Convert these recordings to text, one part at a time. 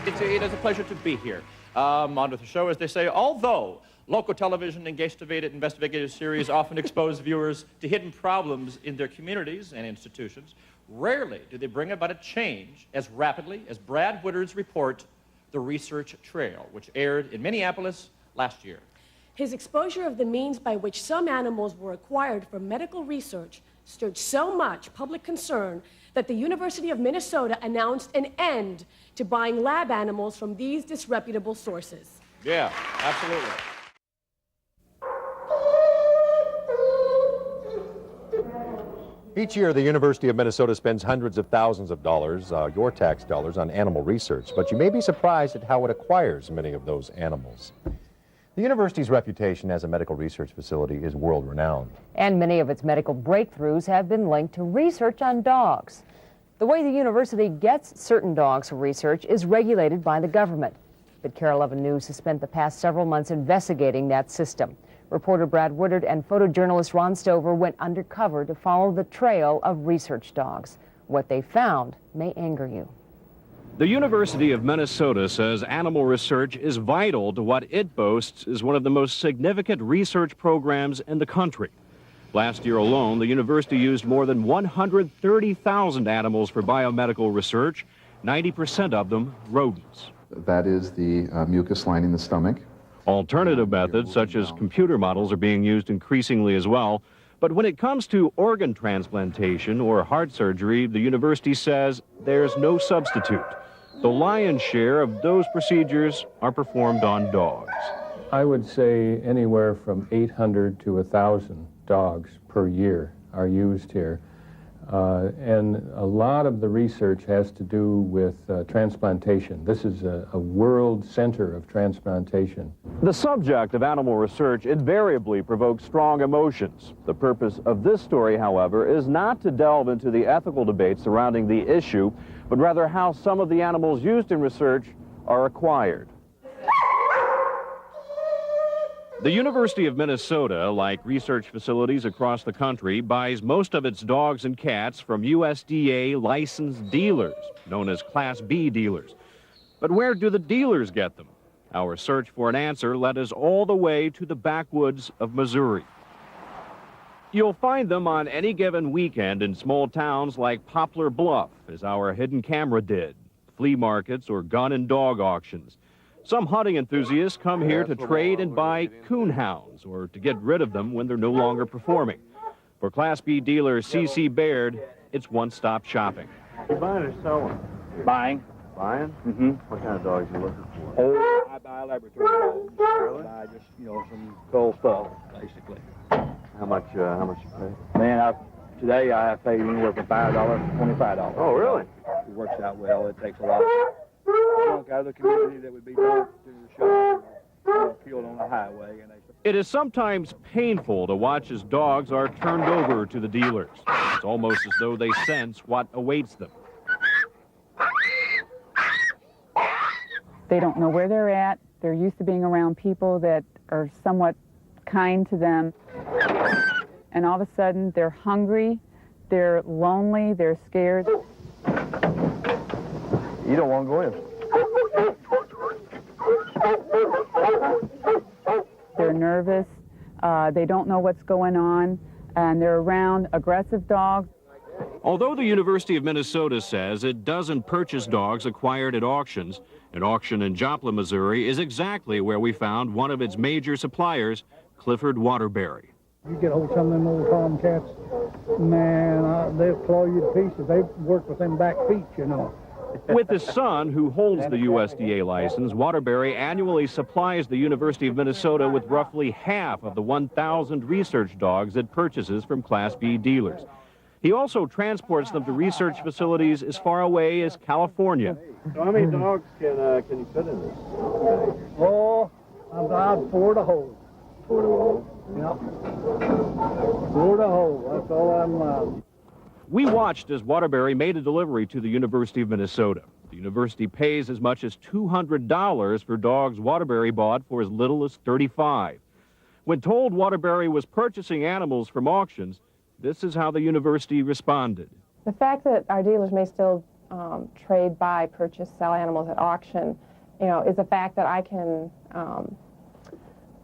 It is a pleasure to be here. On with the show, as they say, although local television and investigative series often expose viewers to hidden problems in their communities and institutions, rarely do they bring about a change as rapidly as Brad Woodard's report, The Research Trail, which aired in Minneapolis last year. His exposure of the means by which some animals were acquired for medical research stirred so much public concern that the University of Minnesota announced an end to buying lab animals from these disreputable sources. Yeah, absolutely. Each year, the University of Minnesota spends hundreds of thousands of dollars, your tax dollars, on animal research, but you may be surprised at how it acquires many of those animals. The university's reputation as a medical research facility is world-renowned. And many of its medical breakthroughs have been linked to research on dogs. The way the university gets certain dogs for research is regulated by the government. But KARE 11 News has spent the past several months investigating that system. Reporter Brad Woodard and photojournalist Ron Stover went undercover to follow the trail of research dogs. What they found may anger you. The University of Minnesota says animal research is vital to what it boasts is one of the most significant research programs in the country. Last year alone, the university used more than 130,000 animals for biomedical research, 90% of them rodents. That is the mucus lining the stomach. Alternative methods, such as computer models, are being used increasingly as well. But when it comes to organ transplantation or heart surgery, the university says there's no substitute. The lion's share of those procedures are performed on dogs. I would say anywhere from 800 to 1,000 dogs per year are used here. And a lot of the research has to do with transplantation. This is a world center of transplantation. The subject of animal research invariably provokes strong emotions. The purpose of this story, however, is not to delve into the ethical debate surrounding the issue, but rather how some of the animals used in research are acquired. The University of Minnesota, like research facilities across the country, buys most of its dogs and cats from USDA licensed dealers, known as Class B dealers. But where do the dealers get them? Our search for an answer led us all the way to the backwoods of Missouri. You'll find them on any given weekend in small towns like Poplar Bluff, as our hidden camera did, flea markets or gun and dog auctions. Some hunting enthusiasts come here to trade and buy coon hounds or to get rid of them when they're no longer performing. For Class B dealer C.C. Baird, it's one-stop shopping. You buying or selling? Buying. Buying? Mm-hmm. What kind of dogs are you looking for? Oh, I buy laboratory dogs. Really? I buy just, some cool stuff, basically. How much you pay? Man, today I have paid anywhere from $5 to $25. Oh, really? It works out well. It takes a lot of junk out of the community that would be brought to the shop, killed on the highway. It is sometimes painful to watch as dogs are turned over to the dealers. It's almost as though they sense what awaits them. They don't know where they're at. They're used to being around people that are somewhat kind to them. And all of a sudden, they're hungry, they're lonely, they're scared. You don't want to go in. They're nervous, they don't know what's going on, and they're around aggressive dogs. Although the University of Minnesota says it doesn't purchase dogs acquired at auctions, an auction in Joplin, Missouri is exactly where we found one of its major suppliers, Clifford Waterbury. You get hold of some of them old farm cats, man, they'll claw you to pieces. They work with them back feet, With his son, who holds the USDA license, Waterbury annually supplies the University of Minnesota with roughly half of the 1,000 research dogs it purchases from Class B dealers. He also transports them to research facilities as far away as California. So how many dogs can you fit in this? Oh, I'm 4 to hold. 4 to hold? Yep. 4 to hold, that's all I'm We watched as Waterbury made a delivery to the University of Minnesota. The university pays as much as $200 for dogs Waterbury bought for as little as $35. When told Waterbury was purchasing animals from auctions, this is how the university responded. The fact that our dealers may still trade, buy, purchase, sell animals at auction, you know, is a fact that I can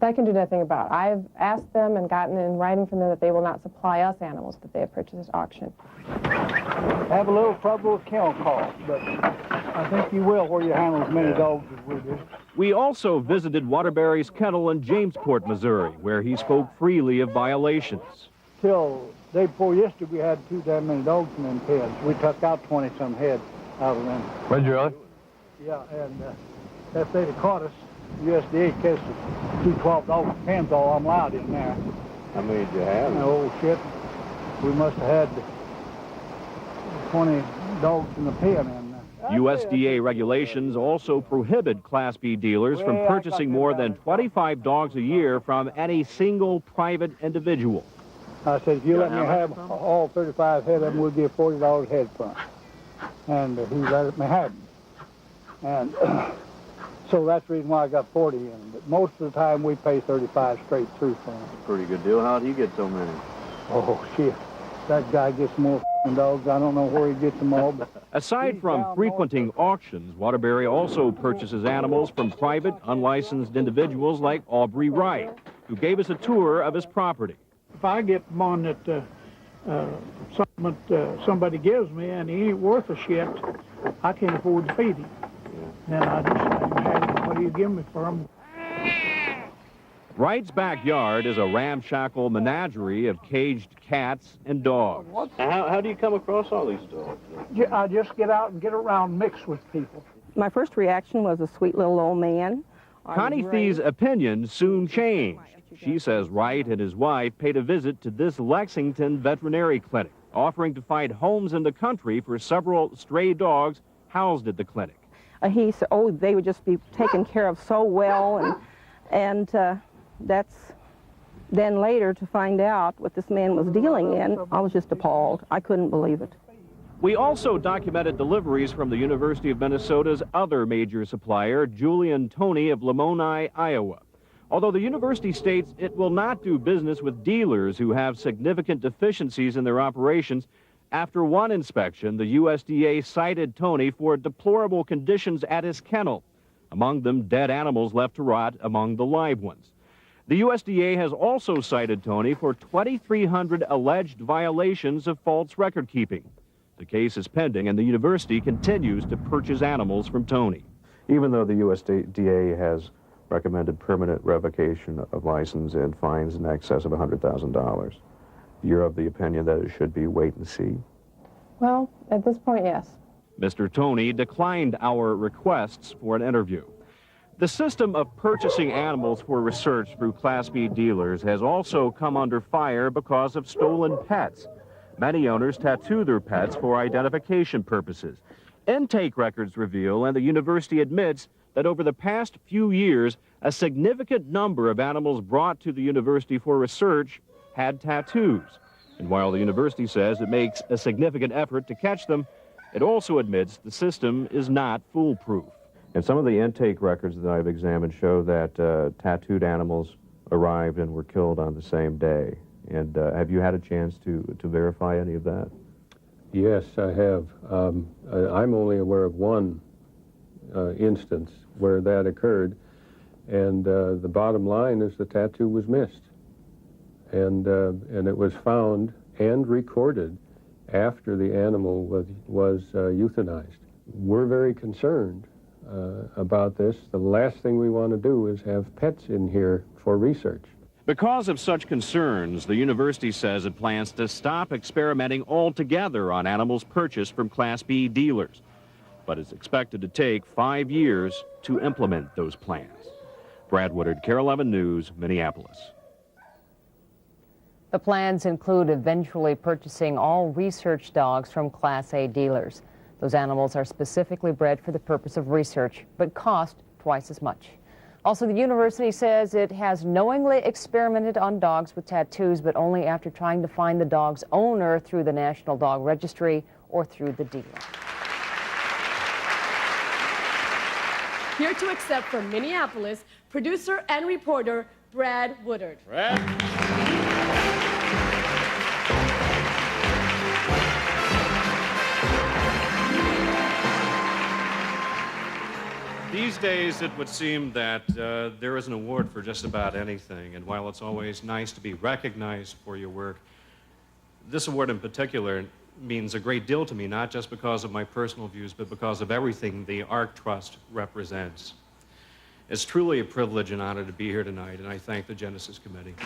do nothing about. I've asked them and gotten in writing from them that they will not supply us animals that they have purchased at auction. I have a little trouble with kennel calls, but I think you will where you handle as many dogs as we do. We also visited Waterbury's kennel in Jamesport, Missouri, where he spoke freely of violations. Till day before yesterday, we had too damn many dogs in them pens. We took out 20-some head out of them. Did you really? Yeah, and if they'd have caught us, USDA catches 2 12-dog pens, all I'm allowed in there. How many did you have? Oh, shit. We must have had 20 dogs in the pen in there. USDA regulations also prohibit Class B dealers from purchasing more than 25 dogs a year from any single private individual. I said, if you let me have all 35 head of them, we'll give $40 a head for them. And he let me have them. And so that's the reason why I got 40 in them. But most of the time, we pay 35 straight through for them. Pretty good deal. How'd he get so many? Oh, shit. That guy gets more dogs. I don't know where he gets them all. But aside from frequenting auctions, Waterbury also purchases animals from private, unlicensed individuals like Aubrey Wright, who gave us a tour of his property. if I get one that somebody gives me and he ain't worth a shit, I can't afford to feed him. Then I just let him have him. What do you give me for him? Wright's backyard is a ramshackle menagerie of caged cats and dogs. How do you come across all these dogs? I just get out and get around mixed with people. My first reaction was a sweet little old man. Connie Thee's opinion soon changed. She says Wright and his wife paid a visit to this Lexington veterinary clinic, offering to find homes in the country for several stray dogs housed at the clinic. He said, oh, they would just be taken care of so well, and that's then later to find out what this man was dealing in. I was just appalled. I couldn't believe it. We also documented deliveries from the University of Minnesota's other major supplier, Julian Toney of Lamoni, Iowa. Although the university states it will not do business with dealers who have significant deficiencies in their operations, after one inspection, the USDA cited Toney for deplorable conditions at his kennel, among them dead animals left to rot among the live ones. The USDA has also cited Toney for 2,300 alleged violations of false record keeping. The case is pending, and the university continues to purchase animals from Toney. Even though the USDA has recommended permanent revocation of license and fines in excess of $100,000, you're of the opinion that it should be wait and see? Well, at this point, yes. Mr. Toney declined our requests for an interview. The system of purchasing animals for research through Class B dealers has also come under fire because of stolen pets. Many owners tattoo their pets for identification purposes. Intake records reveal, and the university admits, that over the past few years, a significant number of animals brought to the university for research had tattoos. And while the university says it makes a significant effort to catch them, it also admits the system is not foolproof. And some of the intake records that I've examined show that tattooed animals arrived and were killed on the same day. And have you had a chance to verify any of that? Yes, I have. I'm only aware of one instance where that occurred, and the bottom line is the tattoo was missed. And it was found and recorded after the animal was euthanized. We're very concerned about this. The last thing we want to do is have pets in here for research. Because of such concerns, the university says it plans to stop experimenting altogether on animals purchased from Class B dealers, but it's expected to take 5 years to implement those plans. Brad Woodard, KARE 11 News, Minneapolis. The plans include eventually purchasing all research dogs from Class A dealers. Those animals are specifically bred for the purpose of research, but cost twice as much. Also, the university says it has knowingly experimented on dogs with tattoos, but only after trying to find the dog's owner through the National Dog Registry or through the dealer. Here to accept from Minneapolis, producer and reporter Brad Woodard. Brad. These days, it would seem that there is an award for just about anything, and while it's always nice to be recognized for your work, this award in particular means a great deal to me, not just because of my personal views, but because of everything the Ark Trust represents. It's truly a privilege and honor to be here tonight, and I thank the Genises Committee.